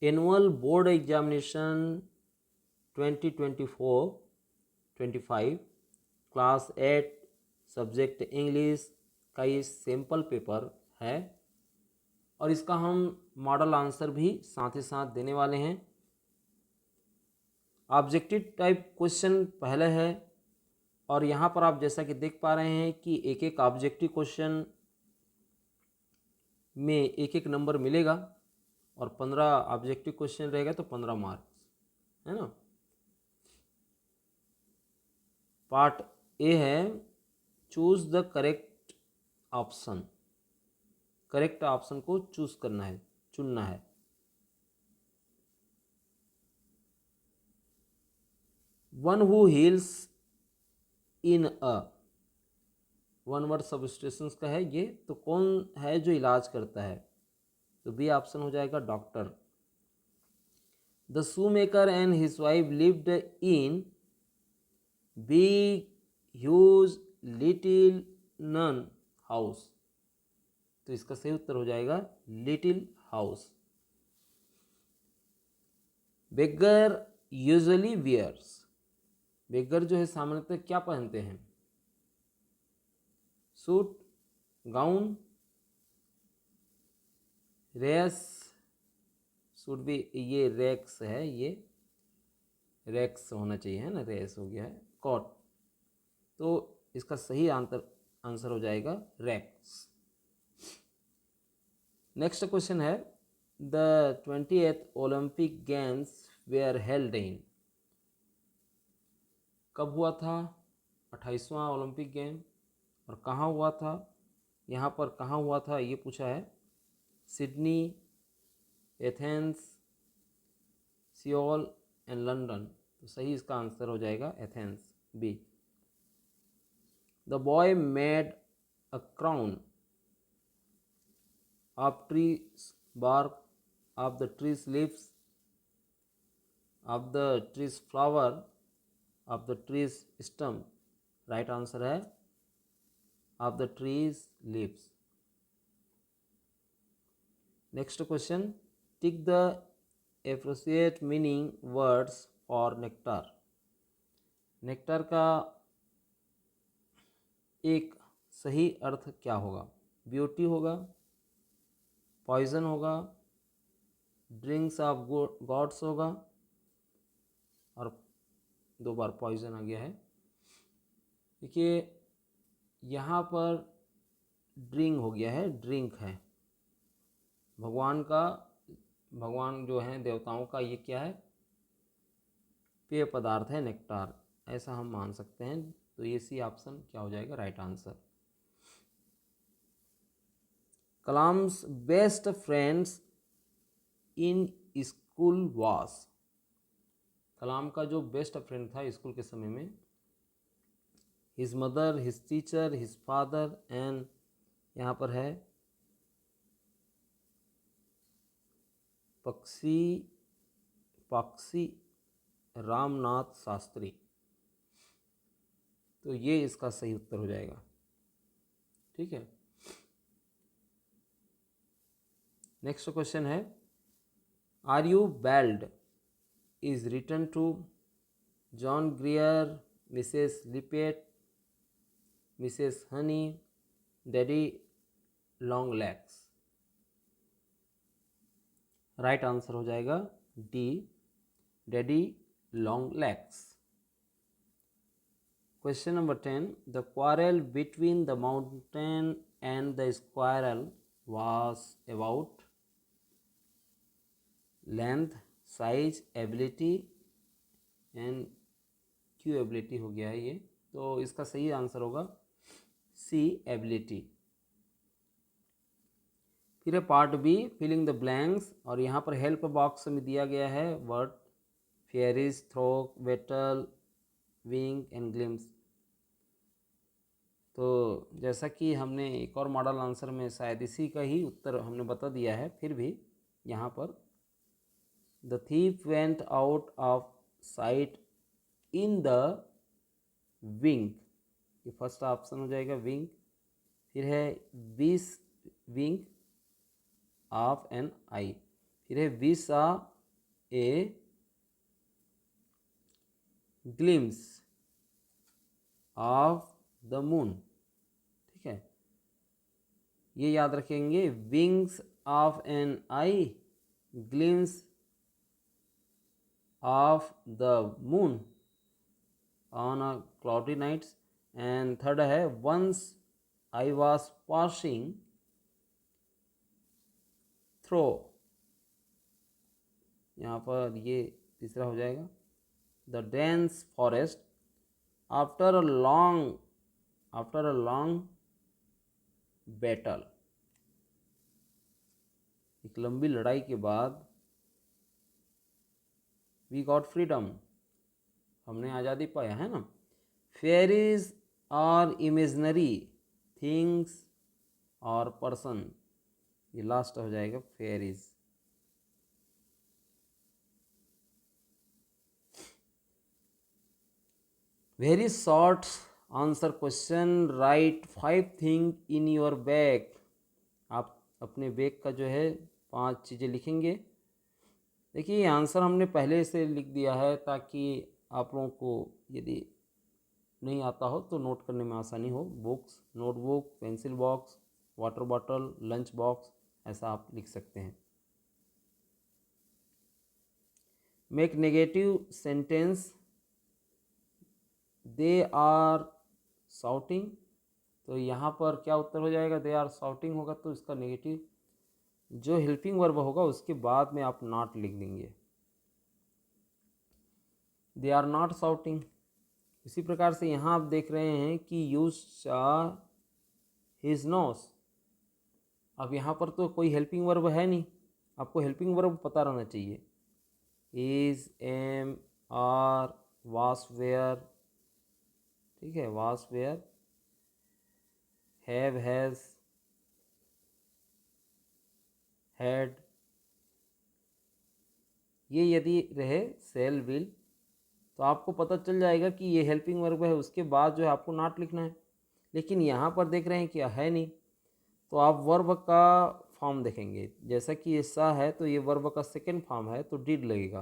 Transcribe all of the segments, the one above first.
Annual board examination 2024-25 class 8 subject English का ये sample paper है और इसका हम मॉडल आंसर भी साथ ही साथ देने वाले हैं। ऑब्जेक्टिव टाइप क्वेश्चन पहले है और यहाँ पर आप जैसा कि देख पा रहे हैं कि एक एक ऑब्जेक्टिव क्वेश्चन में एक एक नंबर मिलेगा और 15 ऑब्जेक्टिव क्वेश्चन रहेगा तो 15 मार्क्स, है ना। पार्ट ए है choose the correct option. Correct option को चूज करना है, चुनना है। One who heels in a, one word substation का है ये, तो कौन है जो इलाज करता है, तो बी ऑप्शन हो जाएगा doctor. The shoe maker and his wife lived in big huge little none house, तो इसका सही उत्तर हो जाएगा little house. Beggar usually wears, beggar जो है सामान्यतः क्या पहनते हैं, सूट, गाउन, रेस, सूट भी ये रेक्स है, ये रेक्स होना चाहिए, है ना, रेस हो गया है, कॉट, तो इसका सही आंसर हो जाएगा रेक्स। नेक्स्ट क्वेश्चन है the 20th Olympic games where held in, कब हुआ था 28वां ओलंपिक गेम और कहाँ हुआ था, यहाँ पर कहाँ हुआ था ये पूछा है, Sydney, Athens, Seoul and London, तो सही इसका आंसर हो जाएगा Athens, B. The boy made a crown of trees bark, of the trees leaves, of the trees flower, of the trees stem, right answer है of the trees leaves. Next question, tick the appropriate meaning words for nectar. Nectar का एक सही अर्थ क्या होगा, beauty होगा, poison होगा, drinks of God's होगा, और दो बार पॉइजन आ गया है। देखिए यहाँ पर ड्रिंक हो गया है, ड्रिंक है भगवान का, भगवान जो हैं देवताओं का ये क्या है, पेय पदार्थ है नेक्टार, ऐसा हम मान सकते हैं, तो ये सी ऑप्शन क्या हो जाएगा right answer. Kalam's best friends in school वास, कलाम का जो बेस्ट फ्रेंड था स्कूल के समय में, his mother, his teacher, his father and यहाँ पर है पक्षी रामनाथ शास्त्री, तो ये इसका सही उत्तर हो जाएगा, ठीक है। नेक्स्ट क्वेश्चन है are you belled is written to John Grier, Mrs Lippett, Mrs Honey, daddy long legs, right answer हो जाएगा D, daddy long legs. Question number 10. The quarrel between the mountain and the squirrel was about length, size, ability and क्यूएबिलिटी हो गया है ये, तो इसका सही answer होगा सी, एबिलिटी। फिर है part B filling the blanks, और यहाँ पर हेल्प बॉक्स में दिया गया है word fairies, throng, battle, wing and glimpse, तो जैसा कि हमने एक और मॉडल आंसर में शायद इसी का ही उत्तर हमने बता दिया है, फिर भी यहाँ पर the thief went out of site in the wing, ये फर्स्ट ऑप्शन हो जाएगा विंग। फिर है विस विंग ऑफ एन आई, फिर है we saw a glimpse of the moon. ठीक है, ये याद रखेंगे, wings of an eye, glimpse of the moon on a cloudy nights. And third है once I was passing through, यहाँ पर ये तीसरा हो जाएगा, the dense forest after a long battle, एक लंबी लड़ाई के बाद वी गॉट फ्रीडम, हमने आज़ादी पाया है ना। फेयरीज आर इमेजनरी थिंग्स और पर्सन, ये लास्ट हो जाएगा fairies. Very short answer question, right 5 thing in your bag. आप अपने बैग का जो है 5 चीज़ें लिखेंगे। देखिए ये आंसर हमने पहले से लिख दिया है ताकि आप लोगों को यदि नहीं आता हो तो नोट करने में आसानी हो। Books, notebook, pencil box, water bottle, lunch box, ऐसा आप लिख सकते हैं। Make negative sentence, they are shouting, तो यहाँ पर क्या उत्तर हो जाएगा, दे आर शाउटिंग होगा तो इसका नेगेटिव जो हेल्पिंग वर्ब होगा उसके बाद में आप नॉट लिख देंगे, दे आर नॉट शाउटिंग। इसी प्रकार से यहाँ आप देख रहे हैं कि यूज हिज नोस, अब यहाँ पर तो कोई हेल्पिंग वर्ब है नहीं, आपको हेल्पिंग वर्ब पता रहना चाहिए। इज, एम, आर, वास, वेयर, ठीक है, वास, वेयर, हैव, हैज, हैड, ये यदि रहे सेल, विल, तो आपको पता चल जाएगा कि ये हेल्पिंग वर्ब है, उसके बाद जो है आपको नॉट लिखना है। लेकिन यहाँ पर देख रहे हैं कि है नहीं, तो आप वर्ब का फॉर्म देखेंगे, जैसा कि ये सा है तो ये वर्ब का सेकेंड फॉर्म है तो डिड लगेगा,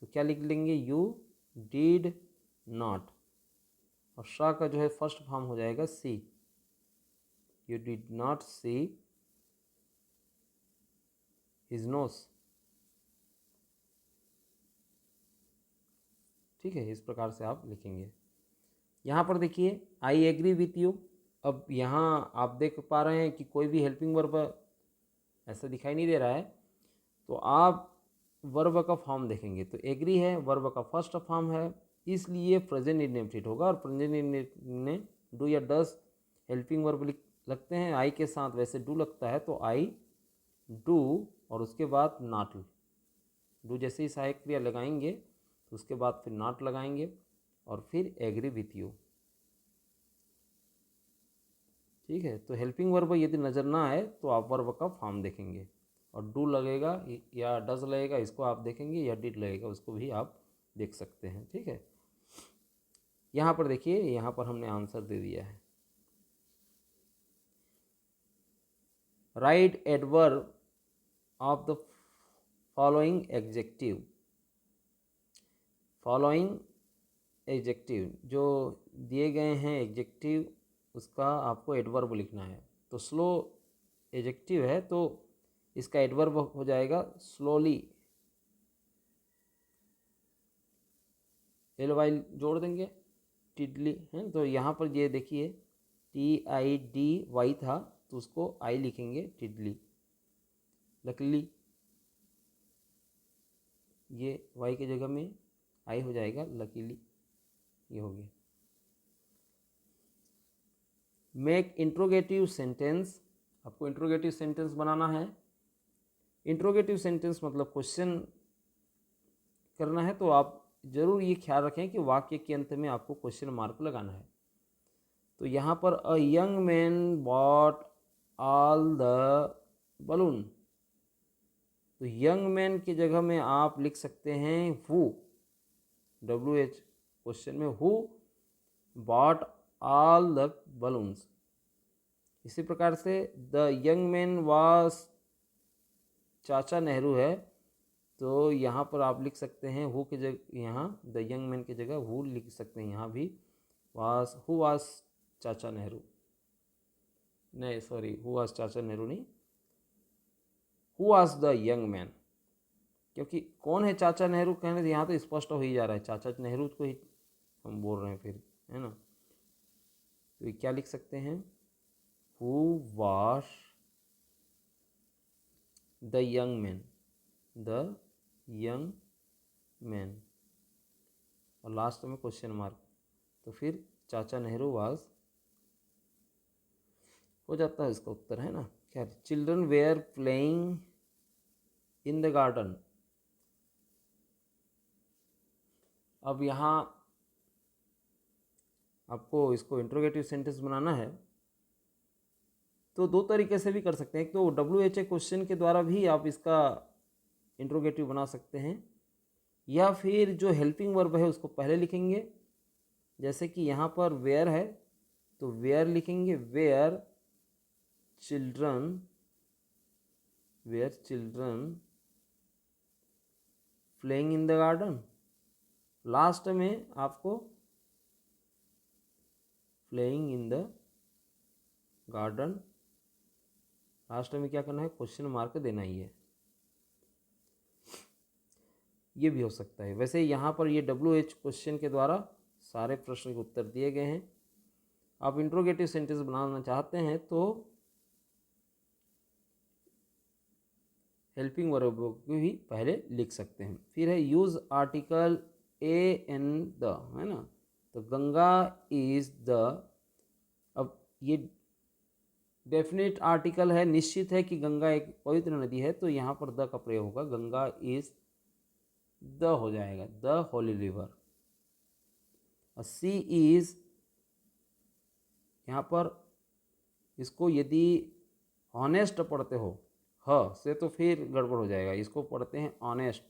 तो क्या लिख लेंगे, यू डिड नॉट। और शा का जो है फर्स्ट फॉर्म हो जाएगा C, you did not see his nose. ठीक है, इस प्रकार से आप लिखेंगे। यहाँ पर देखिए आई एग्री विथ यू, अब यहाँ आप देख पा रहे हैं कि कोई भी हेल्पिंग वर्ब ऐसा दिखाई नहीं दे रहा है, तो आप वर्ब का फॉर्म देखेंगे तो एग्री है, वर्ब का फर्स्ट फॉर्म है, इसलिए प्रेजेंट इंडेफिनिट होगा। और प्रेजेंट इंडेफिनिट में डू या डस हेल्पिंग वर्ब लगते हैं, आई के साथ वैसे डू लगता है तो आई डू, और उसके बाद नॉट, डू जैसे ही सहायक क्रिया लगाएंगे तो उसके बाद फिर नॉट लगाएंगे और फिर एग्री विथ यू। ठीक है, तो हेल्पिंग वर्ब यदि नज़र ना आए तो आप वर्ब का फॉर्म देखेंगे, और डू लगेगा या डज लगेगा इसको आप देखेंगे, या डिड लगेगा उसको भी आप देख सकते हैं। ठीक है, यहाँ पर देखिए, यहाँ पर हमने आंसर दे दिया है। Right adverb of the following executive, following executive जो दिए गए हैं एग्जेक्टिव, उसका आपको एडवर्ब लिखना है। तो स्लो एग्जेक्टिव है तो इसका एडवर्ब हो जाएगा स्लोली, एल वाई जोड़ देंगे, टिडली है, तो यहाँ पर ये देखिए TIDY था तो उसको आई लिखेंगे, टिडली। लकली, ये वाई की जगह में आई हो जाएगा, लकीली, ये हो गया। मेक इंट्रोगेटिव सेंटेंस, आपको इंट्रोगेटिव सेंटेंस बनाना है। इंट्रोगेटिव सेंटेंस मतलब क्वेश्चन करना है, तो आप जरूर ये ख्याल रखें कि वाक्य के अंत में आपको क्वेश्चन मार्क लगाना है। तो यहाँ पर a young man bot all the balloon, तो यंग मैन की जगह में आप लिख सकते हैं हु, WH क्वेश्चन में, who bought all the balloons. इसी प्रकार से द यंग मैन वाज, चाचा नेहरू है, तो यहाँ पर आप लिख सकते हैं हु की जगह, यहाँ द यंग मैन की जगह हु लिख सकते हैं। यहाँ भी हु वाज चाचा नेहरू, नहीं सॉरी, हु वाज चाचा नेहरू नहीं, who was the young man, क्योंकि कौन है चाचा नेहरू कहने से यहाँ तो स्पष्ट हो ही जा रहा है, चाचा नेहरू को ही हम बोल रहे हैं फिर, है ना। तो ये क्या लिख सकते हैं, who was the young man, the young man, और लास्ट में क्वेश्चन मार्क, तो फिर चाचा नेहरू वाज हो जाता है इसका उत्तर, है ना। क्या, children were playing in the garden. अब यहाँ आपको इसको इंट्रोगेटिव सेंटेंस बनाना है, तो दो तरीके से भी कर सकते हैं। एक तो WH क्वेश्चन के द्वारा भी आप इसका इंट्रोगेटिव बना सकते हैं, या फिर जो हेल्पिंग वर्ब है उसको पहले लिखेंगे, जैसे कि यहाँ पर वेयर है तो वेयर लिखेंगे, were children playing in the garden. Last में आपको playing in the garden, last में क्या करना है, क्वेश्चन मार्क देना ही है। ये भी हो सकता है। वैसे यहाँ पर ये WH क्वेश्चन के द्वारा सारे प्रश्न के उत्तर दिए गए हैं। आप इंट्रोगेटिव सेंटेंस बनाना चाहते हैं तो हेल्पिंग वर्ब को भी पहले लिख सकते हैं। फिर है use article a an the, है ना। तो गंगा इज द, अब ये डेफिनेट आर्टिकल है, निश्चित है कि गंगा एक पवित्र नदी है, तो यहाँ पर द का प्रयोग होगा, गंगा इज द हो जाएगा, the holy river. Sea is, यहाँ पर इसको यदि ऑनेस्ट पढ़ते हो ह से तो फिर गड़बड़ हो जाएगा, इसको पढ़ते हैं ऑनेस्ट,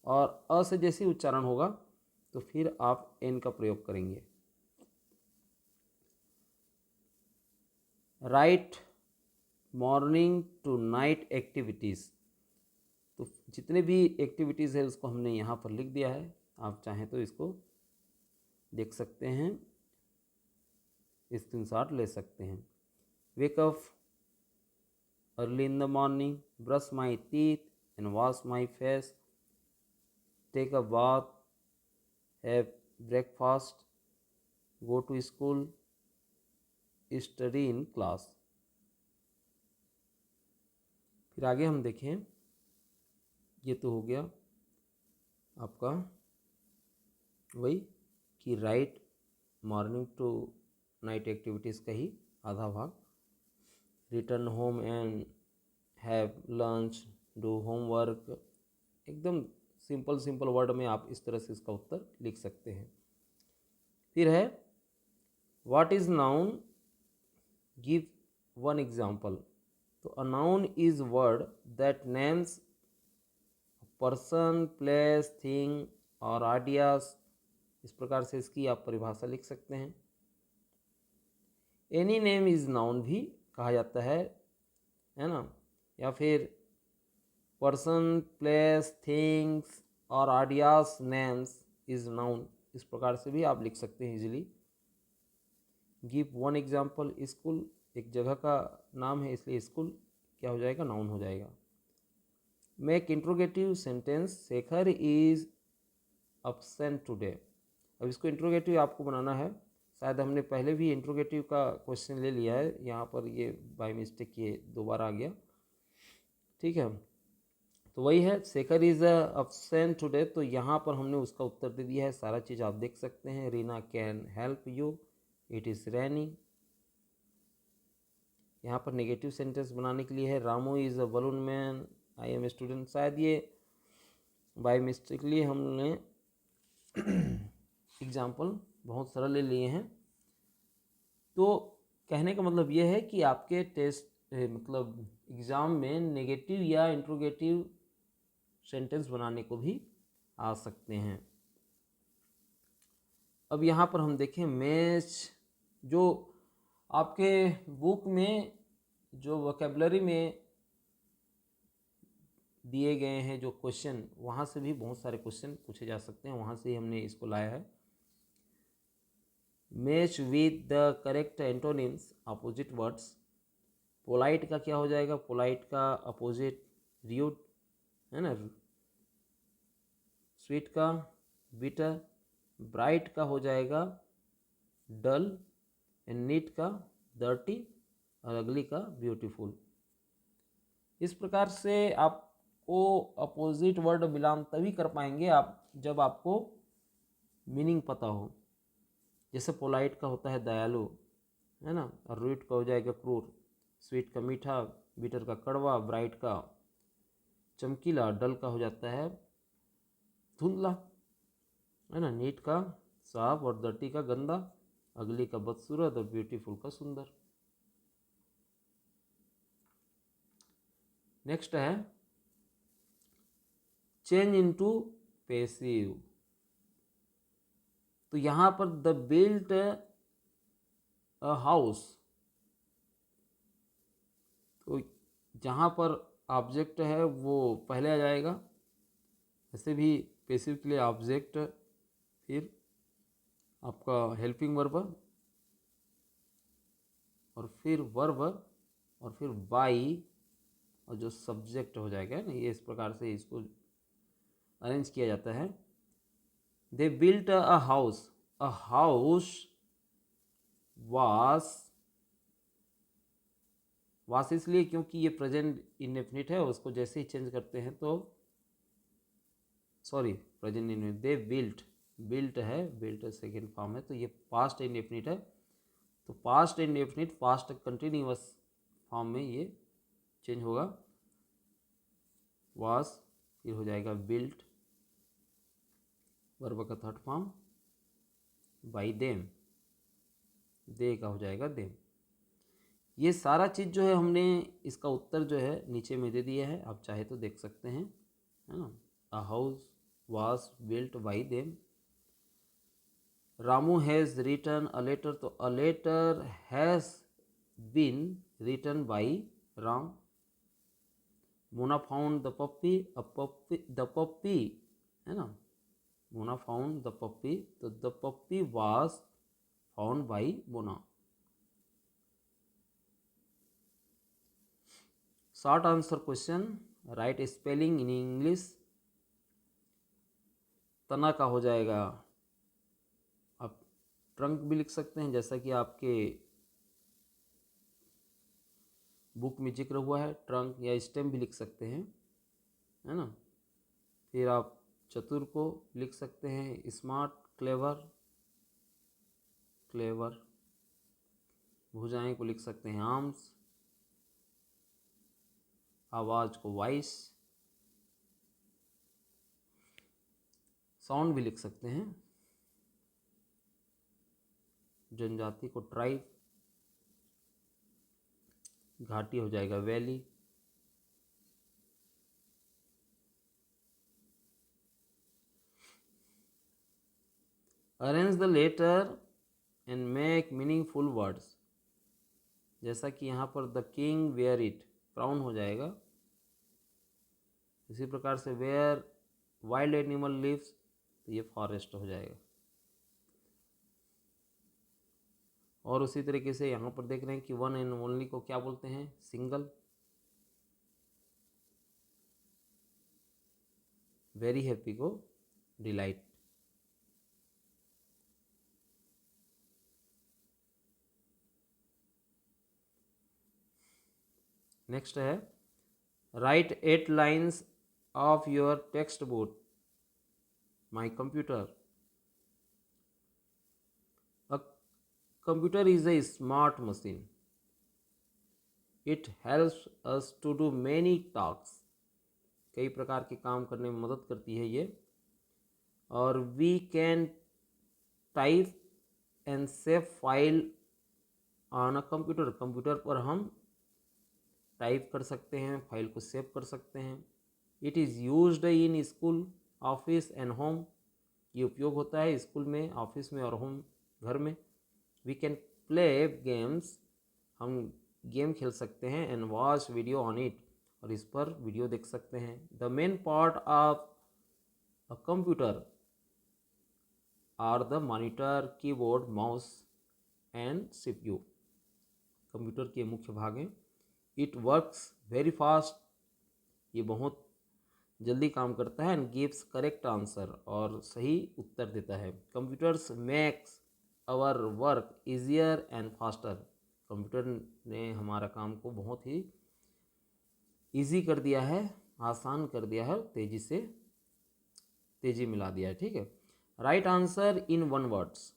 और अ से जैसे उच्चारण होगा तो फिर आप एन का प्रयोग करेंगे। Write morning to night activities, तो जितने भी एक्टिविटीज़ है उसको हमने यहाँ पर लिख दिया है, आप चाहें तो इसको देख सकते हैं, स्क्रीनशॉट ले सकते हैं। Wake up early in the morning, brush my teeth and wash my face, take a bath, have breakfast, go to school, study in class. फिर आगे हम देखें, ये तो हो गया आपका वही कि write morning to night activities का ही आधा भाग। Return home and have lunch, do homework, एकदम सिंपल वर्ड में आप इस तरह से इसका उत्तर लिख सकते हैं। फिर है what is noun, give one example. तो a noun is word that names person, place, thing और आइडियाज, इस प्रकार से इसकी आप परिभाषा लिख सकते हैं। एनी नेम इज नाउन भी कहा जाता है ना, या फिर पर्सन, प्लेस, थिंग्स और आइडियाज नेम्स इज नाउन, इस प्रकार से भी आप लिख सकते हैं easily. Give one example, school एक जगह का नाम है इसलिए स्कूल क्या हो जाएगा, नाउन हो जाएगा। Make interrogative sentence, Shekhar is absent today. अब इसको इंट्रोगेटिव आपको बनाना है, शायद हमने पहले भी इंट्रोगेटिव का क्वेश्चन ले लिया है, यहाँ पर ये बाय मिस्टेक ये दोबारा आ गया, ठीक है। तो वही है, शेखर इज अब्सेंट टुडे, तो यहाँ पर हमने उसका उत्तर दे दिया है, सारा चीज़ आप देख सकते हैं। Reena can help you, it is raining. यहाँ पर नेगेटिव सेंटेंस बनाने के लिए है, Ramu is a balloon man, I am a student. शायद ये बाय मिस्टेकली हमने एग्जाम्पल बहुत सरल ले लिए हैं। तो कहने का मतलब ये है कि आपके टेस्ट मतलब एग्ज़ाम में नेगेटिव या इंट्रोगेटिव सेंटेंस बनाने को भी आ सकते हैं। अब यहाँ पर हम देखें मैच, जो आपके बुक में जो वोकेबलरी में दिए गए हैं जो क्वेश्चन, वहाँ से भी बहुत सारे क्वेश्चन पूछे जा सकते हैं, वहाँ से ही हमने इसको लाया है। Match with the correct antonyms opposite words. Polite का क्या हो जाएगा? पोलाइट का अपोजिट र्यूड है ना। स्वीट का बिटर, ब्राइट का हो जाएगा डल, एंड नीट का डर्टी, और अगली का ब्यूटीफुल। इस प्रकार से आपको अपोजिट वर्ड बिलोंग तभी कर पाएंगे आप जब आपको मीनिंग पता हो। जैसे पोलाइट का होता है दयालु, है ना, और रूट का हो जाएगा क्रूर, स्वीट का मीठा, बिटर का कड़वा, ब्राइट का चमकीला, डल का हो जाता है धुंधला, है ना, नीट का साफ और डर्टी का गंदा, अगली का बदसूरत और ब्यूटीफुल का सुंदर। नेक्स्ट है चेंज इनटू पैसिव। तो यहां पर द बिल्ट अ हाउस, तो जहां पर ऑब्जेक्ट है वो पहले आ जाएगा। ऐसे भी पैसिव के लिए ऑब्जेक्ट, फिर आपका हेल्पिंग वर्ब, और फिर वर्ब, और फिर बाई, और जो सब्जेक्ट हो जाएगा ना, ये इस प्रकार से इसको अरेंज किया जाता है। They built a house, a house वास इसलिए क्योंकि ये प्रेजेंट इंडेफिनिट है, उसको जैसे ही चेंज करते हैं तो sorry present indefinite, they built, built है, बिल्ट सेकेंड फॉर्म है, तो ये पास्ट इंडेफिनिट है, तो past indefinite past continuous form में ये चेंज होगा। वास, फिर हो जाएगा बिल्ट, वर्ब का थर्ड फॉर्म, बाई देम, दे का हो जाएगा देम। ये सारा चीज़ जो है हमने इसका उत्तर जो है नीचे में दे दिया है, आप चाहे तो देख सकते हैं, है ना। A house was built by them. Ramu has written a letter, तो a letter has been written by Ram. Mona found the puppy, a puppy, the puppy, है ना, मोना फाउंड द पप्पी, तो the puppy was found by Mona. Short answer question, write spelling in English. तना का हो जाएगा, आप trunk भी लिख सकते हैं जैसा कि आपके बुक में जिक्र हुआ है, ट्रंक या स्टेम भी लिख सकते हैं, है ना। फिर आप चतुर को लिख सकते हैं स्मार्ट, क्लेवर, क्लेवर। भुजाएं को लिख सकते हैं आर्म्स, आवाज को वॉइस, साउंड भी लिख सकते हैं, जनजाति को ट्राइब, घाटी हो जाएगा valley, arrange the letter and make meaningful words, जैसा कि यहाँ पर the king wear it, crown हो जाएगा। इसी प्रकार से वेयर वाइल्ड एनिमल लिव्स, तो ये फॉरेस्ट हो जाएगा। और उसी तरीके से यहाँ पर देख रहे हैं कि वन एंड ओनली को क्या बोलते हैं? सिंगल। वेरी हैप्पी को डिलाइट। नेक्स्ट है write 8 lines of your textbook my computer. A computer is a smart machine, it helps us to do many task, कई प्रकार के काम करने में मदद करती है ये। और we can type and save file on a computer, computer पर हम टाइप कर सकते हैं, फाइल को सेव कर सकते हैं। It is used in school, office and home, ये उपयोग होता है स्कूल में, ऑफिस में और होम, घर में। वी कैन प्ले गेम्स, हम गेम खेल सकते हैं, and watch video on it, और इस पर वीडियो देख सकते हैं। The main part of a computer are the monitor, keyboard, mouse and CPU. Computer के मुख्य भाग हैं। इट वर्क्स वेरी फास्ट, ये बहुत जल्दी काम करता है। एंड गिव्स करेक्ट आंसर, और सही उत्तर देता है। Computers makes our work easier and faster. Computer ने हमारा काम को बहुत ही इजी कर दिया है, आसान कर दिया है, तेजी से तेजी मिला दिया है। ठीक है। Right answer in one words,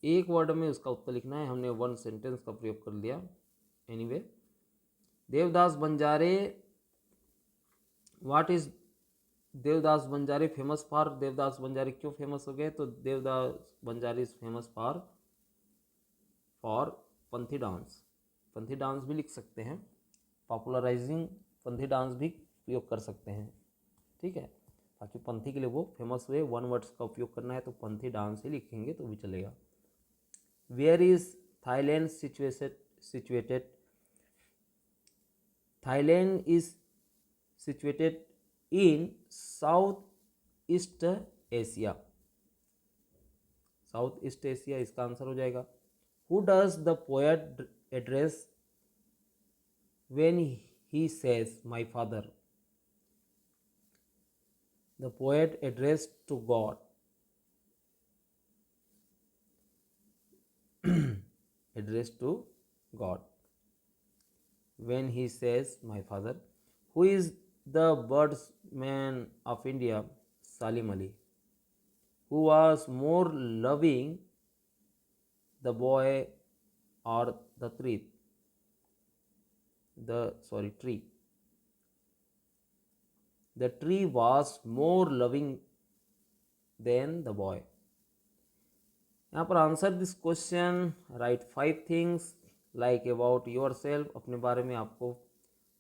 एक वर्ड में उसका उत्तर लिखना है। हमने वन सेंटेंस का प्रयोग कर लिया। Anyway, Devdas Banjare, what is Devdas Banjare famous for? Devdas Banjare क्यों फेमस हो गए? तो Devdas Banjare is famous for Panthi dance. Panthi dance भी लिख सकते हैं, पॉपुलराइजिंग पंथी डांस भी प्रयोग कर सकते हैं। ठीक है, ताकि पंथी के लिए वो फेमस हुए। वन वर्ड्स का उपयोग करना है तो पंथी डांस ही लिखेंगे तो भी चलेगा। Where is Thailand situated? Thailand is situated in South East Asia. South East Asia इसका आंसर हो जाएगा। Who does the poet address when he says my father? The poet address to God, address to God when he says my father. Who is the birdsman of India? Salim Ali. Who was more loving, the boy or the tree? Tree. The tree was more loving than the boy. यहाँ पर answer this question, right 5 things like about your self. अपने बारे में आपको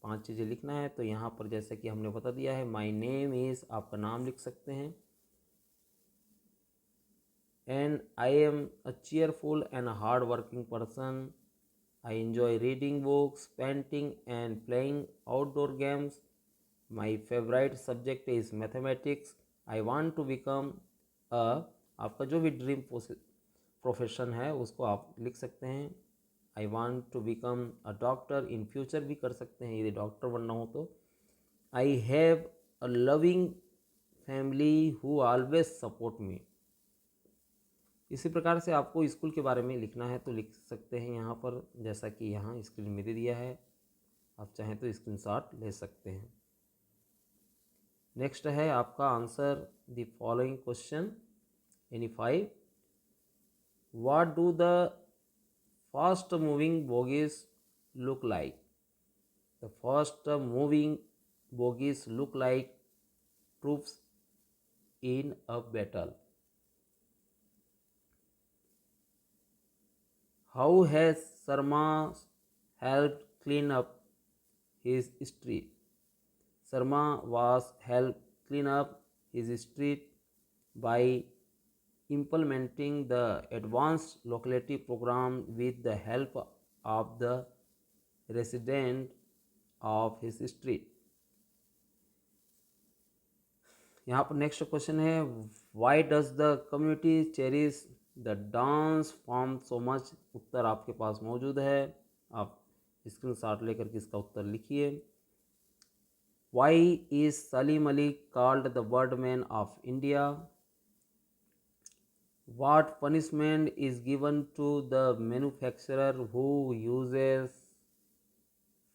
5 चीज़ें लिखना है। तो यहाँ पर जैसे कि हमने बता दिया है, माई नेम इज़, आपका नाम लिख सकते हैं। And I am a cheerful and hard working person. I enjoy reading books, painting and playing outdoor games. My favourite subject is mathematics. I want to become a, आपका जो भी dream profession है उसको आप लिख सकते हैं। I want to become a doctor, in future भी कर सकते हैं यदि डॉक्टर बनना हो तो। I have a loving family who always support me. इसी प्रकार से आपको स्कूल के बारे में लिखना है तो लिख सकते हैं यहाँ पर, जैसा कि यहाँ स्क्रीन में दे दिया है। आप चाहें तो स्क्रीनशॉट ले सकते हैं। नेक्स्ट है आपका answer the following question any 5। What do the fast moving bogies look like? The fast moving bogies look like troops in a battle. How has Sharma helped clean up his street? Sharma was helped clean up his street by implementing the advanced locality program with the help of the resident of his street. यहाँ पर next question है, why does the community cherish the dance form so much? उत्तर आपके पास मौजूद है, आप screenshot लेकर के इसका उत्तर लिखिए। Why is Salim Ali called the birdman of India? What punishment is given to the manufacturer who uses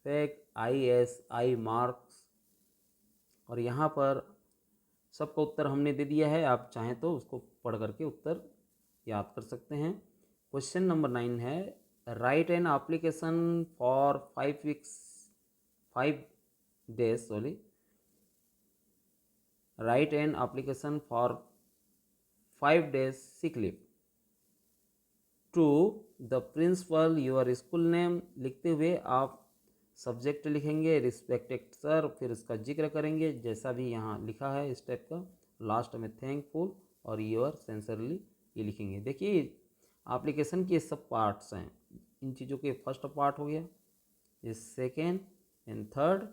fake ISI marks? और यहाँ पर सबका उत्तर हमने दे दिया है, आप चाहें तो उसको पढ़ करके उत्तर याद कर सकते हैं। क्वेश्चन नंबर 9 है, write an application for 5 days write an application for 5 days sick leave to the principal your school name. लिखते हुए आप सब्जेक्ट लिखेंगे रिस्पेक्टेड सर, फिर इसका जिक्र करेंगे जैसा भी यहाँ लिखा है इस टाइप का। लास्ट में थैंकफुल और योर सिंसियरली ये लिखेंगे। देखिए एप्लीकेशन के सब पार्ट्स हैं, इन चीज़ों के फर्स्ट पार्ट हो गया, ये सेकेंड एंड थर्ड,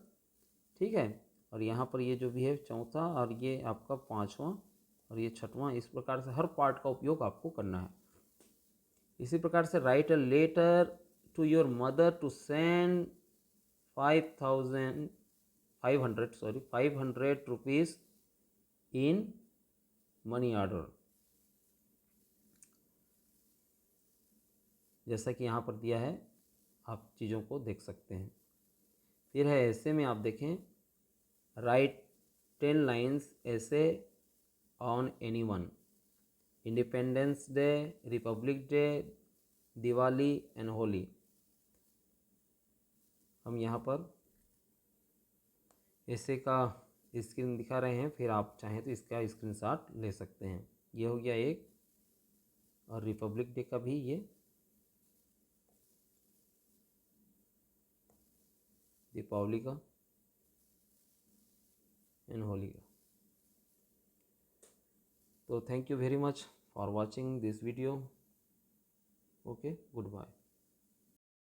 ठीक है। और यहाँ पर ये जो भी है चौथा, और ये आपका पाँचवा, और ये छठवां। इस प्रकार से हर पार्ट का उपयोग आपको करना है। इसी प्रकार से write a letter to your mother to send 500 rupees in money order, जैसा कि यहाँ पर दिया है, आप चीज़ों को देख सकते हैं। फिर है ऐसे में आप देखें, राइट 10 लाइन्स ऐसे on any one, independence day, Republic day, Diwali and Holi. हम यहाँ पर ऐसे का स्क्रीन दिखा रहे हैं, फिर आप चाहें तो इसका स्क्रीनशॉट ले सकते हैं। ये हो गया एक, और रिपब्लिक डे का भी ये, दीपावली का एंड होली का। तो thank you very much for watching this video. Okay, good bye.